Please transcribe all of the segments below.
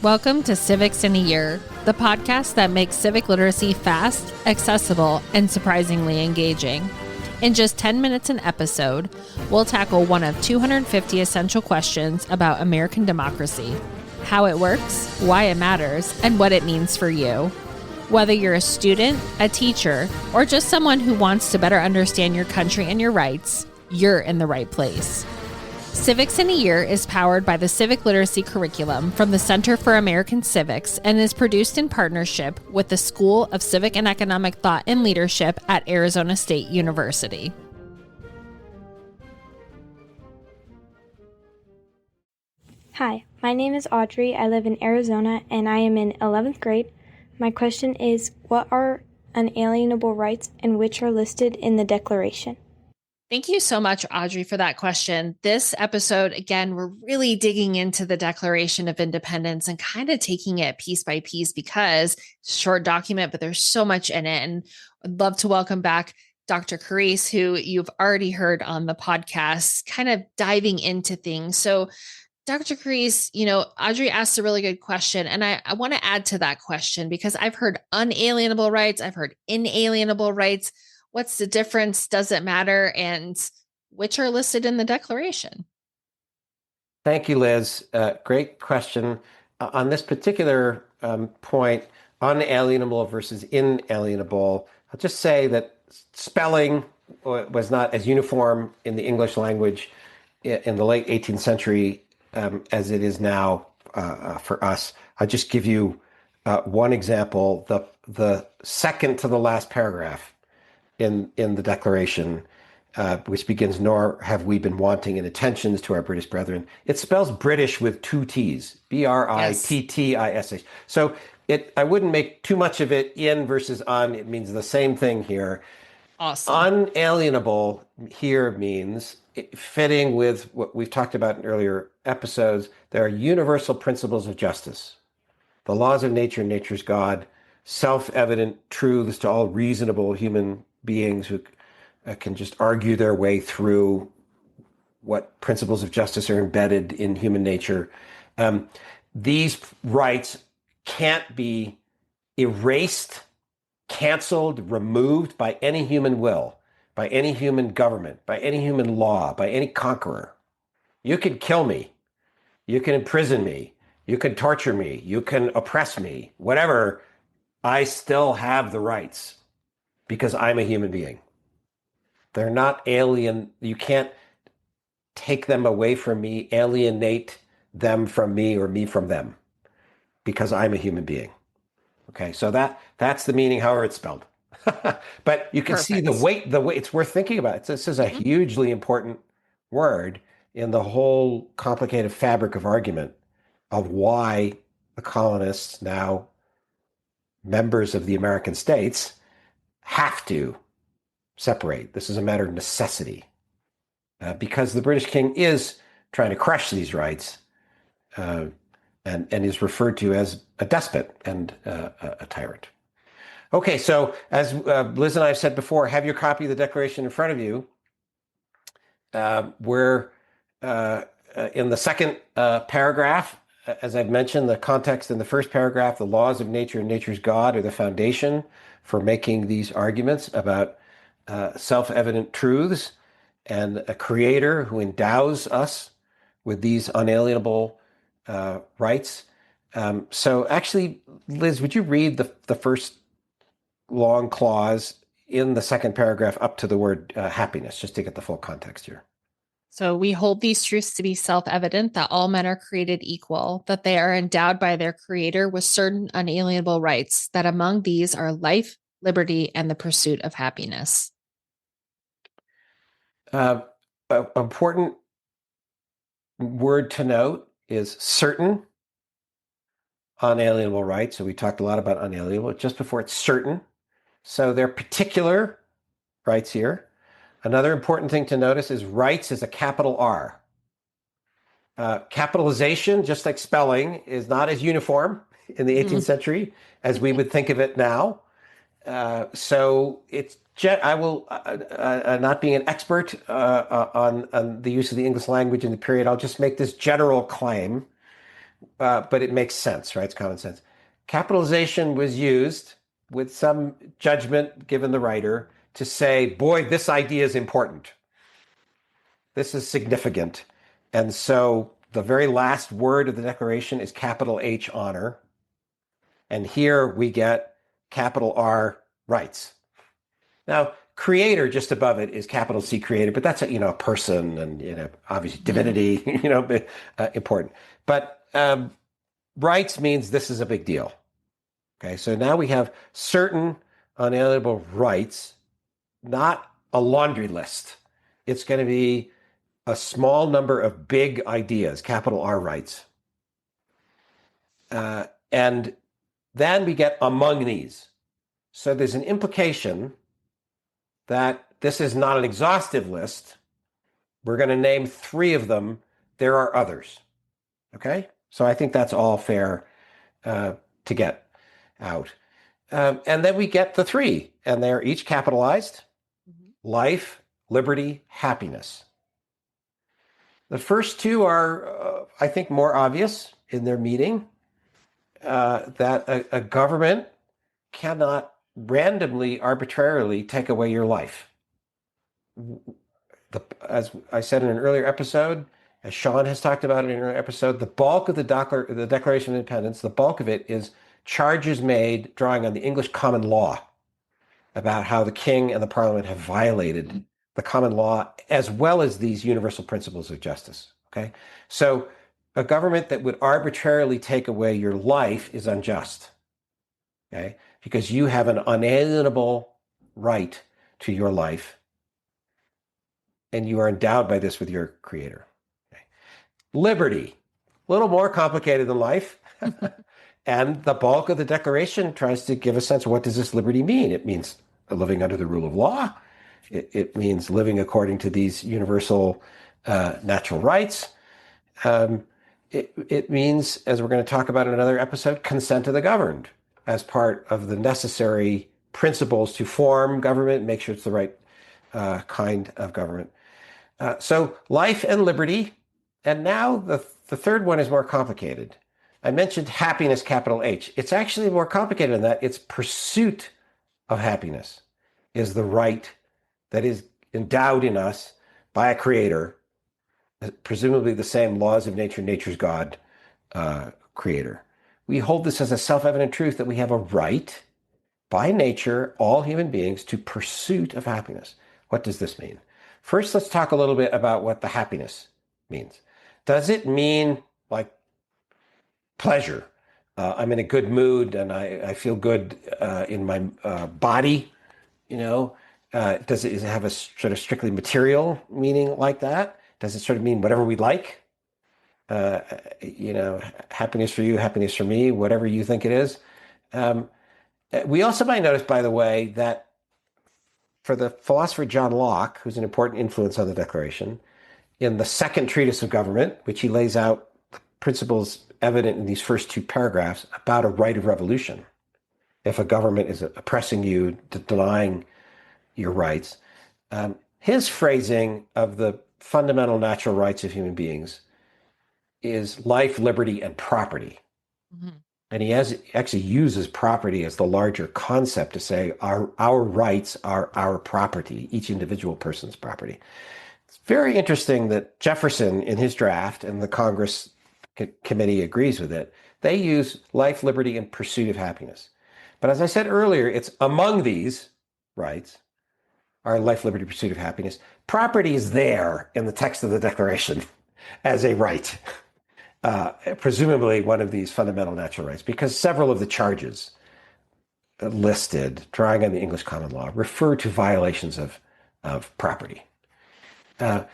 Welcome to Civics in a Year, the podcast that makes civic literacy fast, accessible, and surprisingly engaging. In just 10 minutes an episode, we'll tackle one of 250 essential questions about American democracy, how it works, why it matters, and what it means for you. Whether you're a student, a teacher, or just someone who wants to better understand your country and your rights, you're in the right place. Civics in a Year is powered by the Civic Literacy Curriculum from the Center for American Civics and is produced in partnership with the School of Civic and Economic Thought and Leadership at Arizona State University. Hi, my name is Audrey. I live in Arizona and I am in 11th grade. My question is, what are unalienable rights and which are listed in the Declaration? Thank you so much, Audrey, for that question. This episode, again, we're really digging into the Declaration of Independence and kind of taking it piece by piece because it's a short document, but there's so much in it. And I'd love to welcome back Dr. Carice, who you've already heard on the podcast, kind of diving into things. So Dr. Carice, Audrey asked a really good question, and I want to add to that question because I've heard unalienable rights, I've heard inalienable rights. What's the difference? Does it matter? And which are listed in the Declaration? Thank you, Liz. Great question. On this particular point, unalienable versus inalienable, I'll just say that spelling was not as uniform in the English language in the late 18th century as it is now for us. I'll just give you one example. The second to the last paragraph in the Declaration, which begins, "Nor have we been wanting in attentions to our British brethren." It spells British with two T's, B-R-I-T-T-I-S-H. So I wouldn't make too much of it in versus on. It means the same thing here. Awesome. Unalienable here means, fitting with what we've talked about in earlier episodes, there are universal principles of justice, the laws of nature and nature's God, self-evident truths to all reasonable human beings who can just argue their way through what principles of justice are embedded in human nature. These rights can't be erased, canceled, removed by any human will, by any human government, by any human law, by any conqueror. You can kill me. You can imprison me. You can torture me. You can oppress me. Whatever, I still have the rights because I'm a human being. They're not alien. You can't take them away from me, alienate them from me or me from them because I'm a human being. Okay, so that's the meaning, however it's spelled. But you can see the way it's worth thinking about. This is a hugely important word in the whole complicated fabric of argument of why the colonists, now members of the American states, have to separate. This is a matter of necessity because the British king is trying to crush these rights and is referred to as a despot and a tyrant. Okay, so as Liz and I have said before, have your copy of the Declaration in front of you. We're in the second paragraph. As I've mentioned, the context in the first paragraph, the laws of nature and nature's God are the foundation for making these arguments about self-evident truths and a creator who endows us with these unalienable rights. So actually, Liz, would you read the first long clause in the second paragraph up to the word happiness, just to get the full context here? So we hold these truths to be self-evident that all men are created equal, that they are endowed by their creator with certain unalienable rights, that among these are life, liberty, and the pursuit of happiness. Important word to note is certain unalienable rights. So we talked a lot about unalienable. Just before it's certain. So they're particular rights here. Another important thing to notice is rights is a capital R. Capitalization, just like spelling, is not as uniform in the 18th century as we would think of it now. So it's I will, not being an expert on the use of the English language in the period, I'll just make this general claim but it makes sense, right? It's common sense. Capitalization was used with some judgment given the writer to say, boy, this idea is important. This is significant. And so the very last word of the Declaration is capital H, honor. And here we get capital R, rights. Now, creator just above it is capital C, creator, but that's a person and obviously divinity, important. But rights means this is a big deal. Okay, so now we have certain unalienable rights, not a laundry list. It's going to be a small number of big ideas, capital R rights. And then we get among these. So there's an implication that this is not an exhaustive list. We're going to name 3 of them. There are others. Okay? So I think that's all fair to get out. And then we get the 3, and they're each capitalized. Life, liberty, happiness. The first 2 are, I think, more obvious in their meaning, that a government cannot randomly, arbitrarily take away your life. As I said in an earlier episode, as Sean has talked about in an earlier episode, the bulk of the Declaration of Independence, the bulk of it is charges made drawing on the English common law about how the king and the parliament have violated the common law as well as these universal principles of justice. Okay, so a government that would arbitrarily take away your life is unjust. Okay, because you have an unalienable right to your life, and you are endowed by this with your creator. Okay. Liberty, a little more complicated than life. And the bulk of the Declaration tries to give a sense of what does this liberty mean? It means living under the rule of law. It means living according to these universal natural rights. It means, as we're going to talk about in another episode, consent of the governed as part of the necessary principles to form government, make sure it's the right kind of government. So life and liberty. And now the third one is more complicated. I mentioned happiness, capital H. It's actually more complicated than that. It's pursuit of happiness is the right that is endowed in us by a creator, presumably the same laws of nature, nature's God, creator. We hold this as a self-evident truth that we have a right by nature, all human beings, to pursuit of happiness. What does this mean? First, let's talk a little bit about what the happiness means. Does it mean like pleasure? I'm in a good mood and I feel good in my body, does it have a sort of strictly material meaning like that? Does it sort of mean whatever we like? Happiness for you, happiness for me, whatever you think it is. We also might notice, by the way, that for the philosopher John Locke, who's an important influence on the Declaration, in the second treatise of government, which he lays out the principles evident in these first 2 paragraphs about a right of revolution. If a government is oppressing you, denying your rights, his phrasing of the fundamental natural rights of human beings is life, liberty, and property. Mm-hmm. And he actually uses property as the larger concept to say our rights are our property, each individual person's property. It's very interesting that Jefferson, in his draft, and the Congress committee agrees with it, they use life, liberty, and pursuit of happiness. But as I said earlier, it's among these rights are life, liberty, pursuit of happiness. Property is there in the text of the Declaration as a right. Presumably one of these fundamental natural rights, because several of the charges listed, drawing on the English common law, refer to violations of property. But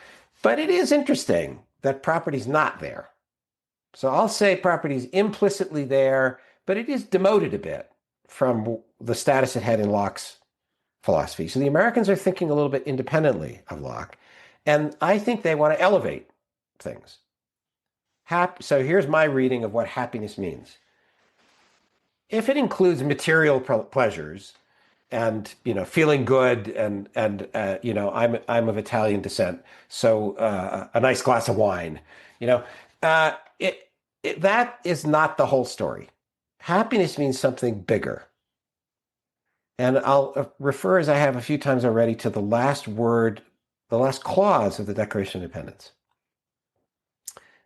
it is interesting that property is not there. So I'll say property is implicitly there, but it is demoted a bit from the status it had in Locke's philosophy. So the Americans are thinking a little bit independently of Locke, and I think they want to elevate things. So here's my reading of what happiness means. If it includes material pleasures and feeling good and I'm of Italian descent, so a nice glass of wine, that is not the whole story. Happiness means something bigger. And I'll refer, as I have a few times already, to the last word, the last clause of the Declaration of Independence.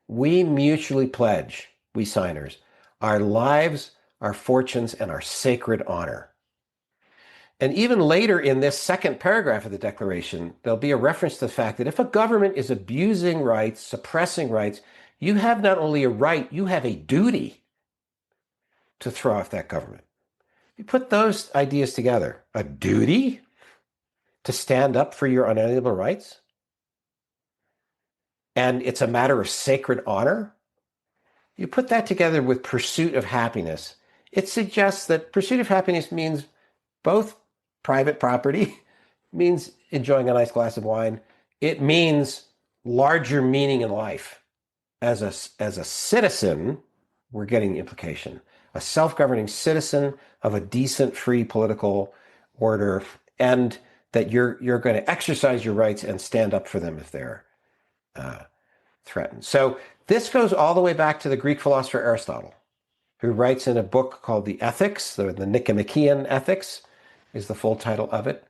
We mutually pledge, we signers, our lives, our fortunes, and our sacred honor. And even later in this second paragraph of the Declaration, there'll be a reference to the fact that if a government is abusing rights, suppressing rights, you have not only a right, you have a duty to throw off that government. You put those ideas together, a duty to stand up for your unalienable rights, and it's a matter of sacred honor. You put that together with pursuit of happiness. It suggests that pursuit of happiness means both private property, means enjoying a nice glass of wine. It means larger meaning in life. As a citizen, we're getting the implication, a self-governing citizen of a decent, free political order, and that you're going to exercise your rights and stand up for them if they're threatened. So this goes all the way back to the Greek philosopher Aristotle, who writes in a book called the Ethics, the Nicomachean Ethics is the full title of it,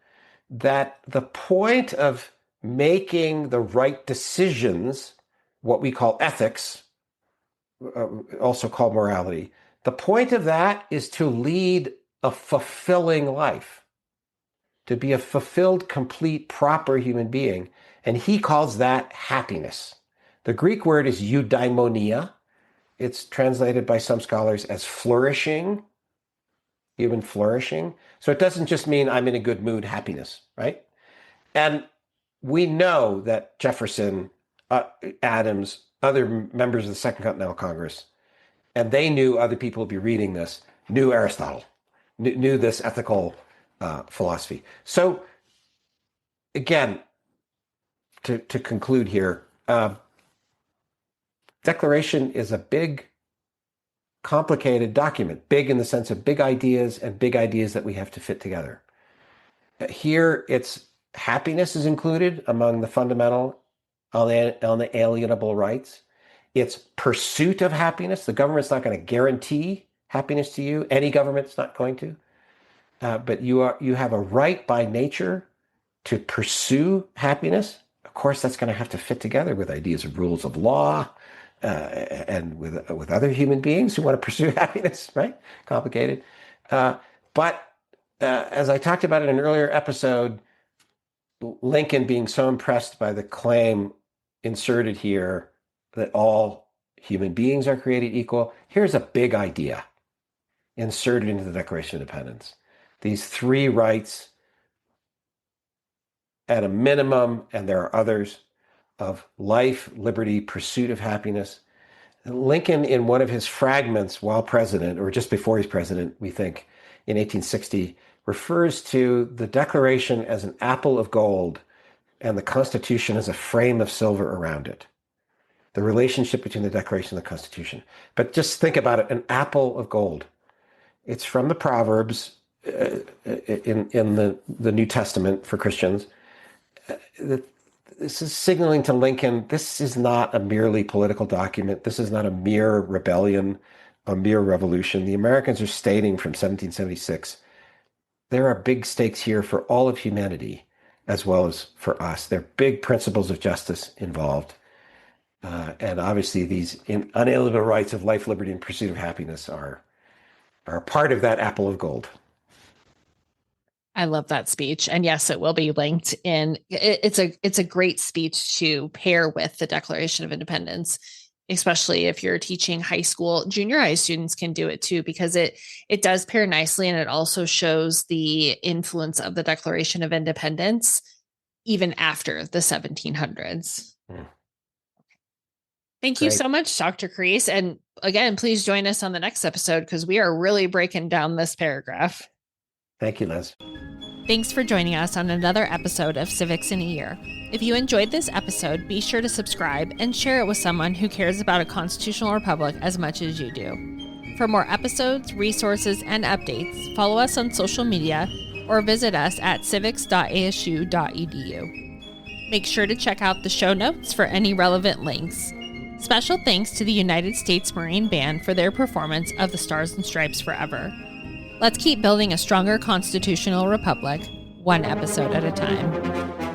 that the point of making the right decisions, what we call ethics, also called morality, the point of that is to lead a fulfilling life, to be a fulfilled, complete, proper human being. And he calls that happiness. The Greek word is eudaimonia. It's translated by some scholars as flourishing, human flourishing. So it doesn't just mean I'm in a good mood, happiness, right? And we know that Jefferson, Adams, other members of the Second Continental Congress, and they knew other people would be reading this, knew Aristotle, knew this ethical philosophy. So again, to conclude here, Declaration is a big, complicated document, big in the sense of big ideas and big ideas that we have to fit together. Here, it's happiness is included among the fundamental unalienable rights. It's pursuit of happiness. The government's not going to guarantee happiness to you. Any government's not going to. But you have a right by nature to pursue happiness. Of course, that's going to have to fit together with ideas of rules of law, and with other human beings who want to pursue happiness, right? Complicated. But as I talked about in an earlier episode, Lincoln being so impressed by the claim inserted here that all human beings are created equal, here's a big idea inserted into the Declaration of Independence. These three rights at a minimum, and there are others, of life, liberty, pursuit of happiness. Lincoln, in one of his fragments while president, or just before he's president, we think, in 1860, refers to the Declaration as an apple of gold and the Constitution as a frame of silver around it. The relationship between the Declaration and the Constitution. But just think about it, an apple of gold. It's from the Proverbs in the New Testament for Christians. This is signaling to Lincoln, this is not a merely political document. This is not a mere rebellion, a mere revolution. The Americans are stating from 1776, there are big stakes here for all of humanity, as well as for us. There are big principles of justice involved. And obviously these unalienable rights of life, liberty, and pursuit of happiness are part of that apple of gold. I love that speech. And yes, it will be linked in. It's a great speech to pair with the Declaration of Independence, especially if you're teaching high school. Junior high students can do it too, because it does pair nicely. And it also shows the influence of the Declaration of Independence even after the 1700s. Thank you so much, Dr. Crease. And again, please join us on the next episode, because we are really breaking down this paragraph. Thank you, Liz. Thanks for joining us on another episode of Civics in a Year. If you enjoyed this episode, be sure to subscribe and share it with someone who cares about a constitutional republic as much as you do. For more episodes, resources, and updates, follow us on social media or visit us at civics.asu.edu. Make sure to check out the show notes for any relevant links. Special thanks to the United States Marine Band for their performance of the Stars and Stripes Forever. Let's keep building a stronger constitutional republic, one episode at a time.